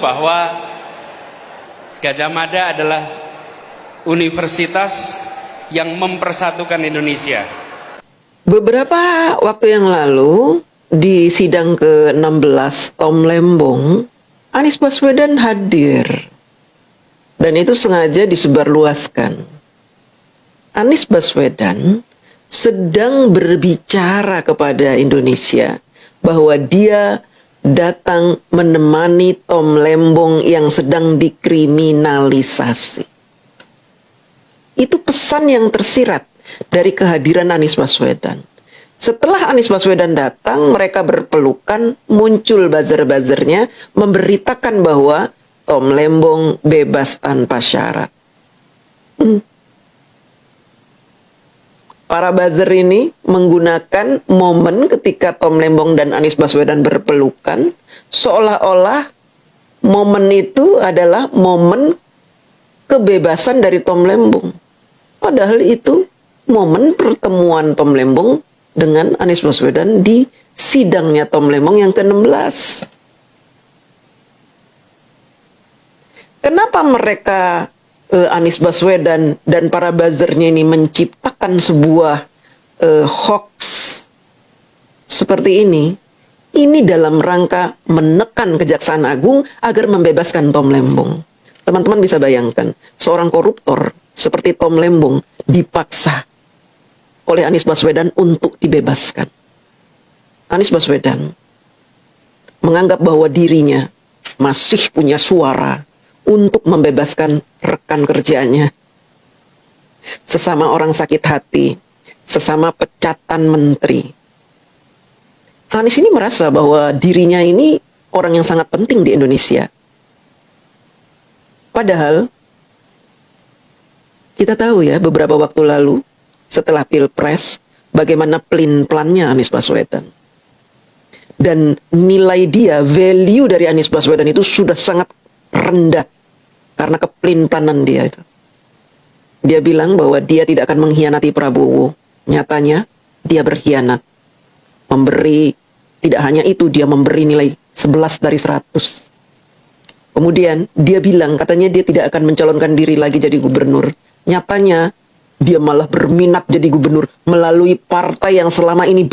bahwa Gadjah Mada adalah universitas yang mempersatukan Indonesia. Beberapa waktu yang lalu di sidang ke-16 Tom Lembong, Anies Baswedan hadir dan itu sengaja disebarluaskan. Anies Baswedan sedang berbicara kepada Indonesia bahwa dia datang menemani Tom Lembong yang sedang dikriminalisasi. Itu pesan yang tersirat dari kehadiran Anies Baswedan. Setelah Anies Baswedan datang, mereka berpelukan, muncul buzzer-buzzernya memberitakan bahwa Tom Lembong bebas tanpa syarat. Para buzzer ini menggunakan momen ketika Tom Lembong dan Anies Baswedan berpelukan, seolah-olah momen itu adalah momen kebebasan dari Tom Lembong. Padahal itu momen pertemuan Tom Lembong dengan Anies Baswedan di sidangnya Tom Lembong yang ke-16. Kenapa mereka Anies Baswedan dan para buzzernya ini menciptakan sebuah hoax seperti ini? Ini dalam rangka menekan Kejaksaan Agung agar membebaskan Tom Lembong. Teman-teman bisa bayangkan, seorang koruptor seperti Tom Lembong dipaksa oleh Anies Baswedan untuk dibebaskan. Anies Baswedan menganggap bahwa dirinya masih punya suara untuk membebaskan rekan kerjanya, sesama orang sakit hati, sesama pecatan menteri. Anies ini merasa bahwa dirinya ini orang yang sangat penting di Indonesia. Padahal kita tahu ya, beberapa waktu lalu setelah Pilpres, bagaimana pelin-pelannya Anies Baswedan. Dan nilai dia, value dari Anies Baswedan itu sudah sangat rendah karena kepelin-pelanan dia itu. Dia bilang bahwa dia tidak akan mengkhianati Prabowo. Nyatanya dia berkhianat. Memberi, tidak hanya itu, dia memberi nilai 11 dari 100. Kemudian dia bilang, katanya dia tidak akan mencalonkan diri lagi jadi gubernur. Nyatanya dia malah berminat jadi gubernur melalui partai yang selama ini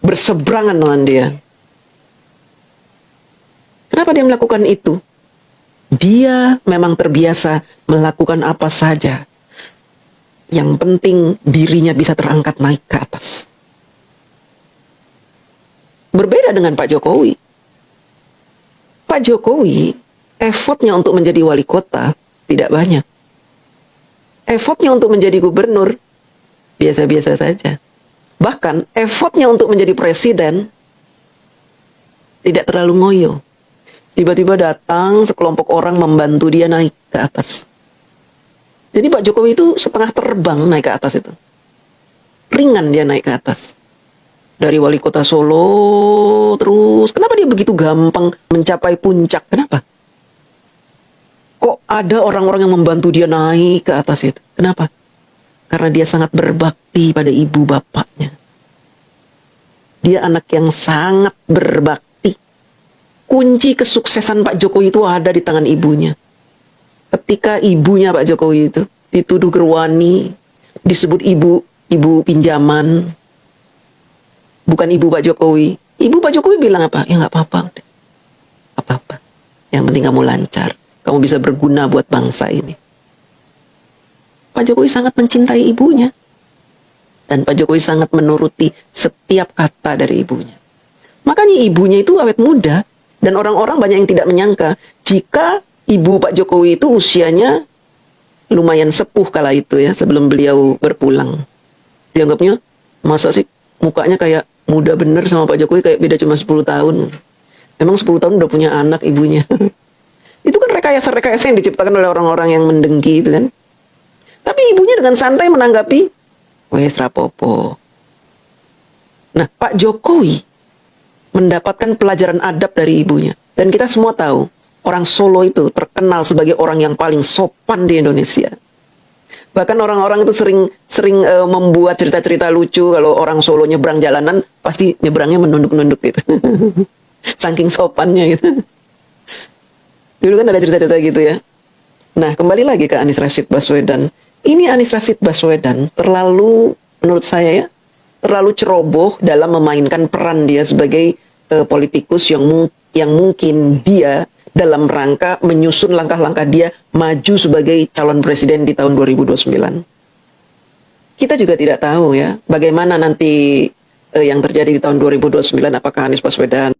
berseberangan dengan dia. Kenapa dia melakukan itu? Dia memang terbiasa melakukan apa saja. Yang penting dirinya bisa terangkat naik ke atas. Berbeda dengan Pak Jokowi. Pak Jokowi, effortnya untuk menjadi wali kota tidak banyak. Effortnya untuk menjadi gubernur biasa-biasa saja. Bahkan effortnya untuk menjadi presiden tidak terlalu ngoyo. Tiba-tiba datang sekelompok orang membantu dia naik ke atas. Jadi Pak Jokowi itu setengah terbang naik ke atas itu. Ringan dia naik ke atas. Dari wali kota Solo terus. Kenapa dia begitu gampang mencapai puncak? Kenapa? Kok ada orang-orang yang membantu dia naik ke atas itu? Kenapa? Karena dia sangat berbakti pada ibu bapaknya. Dia anak yang sangat berbakti. Kunci kesuksesan Pak Jokowi itu ada di tangan ibunya. Ketika ibunya Pak Jokowi itu dituduh gerwani, disebut ibu pinjaman, bukan ibu Pak Jokowi. Ibu Pak Jokowi bilang apa? Ya nggak apa-apa. Apa-apa. Yang penting kamu lancar. Kamu bisa berguna buat bangsa ini. Pak Jokowi sangat mencintai ibunya. Dan Pak Jokowi sangat menuruti setiap kata dari ibunya. Makanya ibunya itu awet muda. Dan orang-orang banyak yang tidak menyangka jika ibu Pak Jokowi itu usianya lumayan sepuh kala itu ya, sebelum beliau berpulang. Dianggapnya, masa sih mukanya kayak muda bener sama Pak Jokowi, kayak beda cuma 10 tahun. Memang 10 tahun udah punya anak ibunya. Itu kan rekayasa-rekayasa yang diciptakan oleh orang-orang yang mendengki itu kan. Tapi ibunya dengan santai menanggapi, wes rapopo. Nah, Pak Jokowi mendapatkan pelajaran adab dari ibunya. Dan kita semua tahu, orang Solo itu terkenal sebagai orang yang paling sopan di Indonesia. Bahkan orang-orang itu sering membuat cerita-cerita lucu kalau orang Solo nyebrang jalanan, pasti nyebrangnya menunduk-nunduk gitu. Saking sopannya gitu. Dulu kan ada cerita-cerita gitu ya. Nah, kembali lagi ke Anies Rashid Baswedan. Ini Anies Rashid Baswedan terlalu, menurut saya ya, terlalu ceroboh dalam memainkan peran dia sebagai politikus yang mungkin dia dalam rangka menyusun langkah-langkah dia maju sebagai calon presiden di tahun 2029. Kita juga tidak tahu ya bagaimana nanti yang terjadi di tahun 2029, apakah Anies Baswedan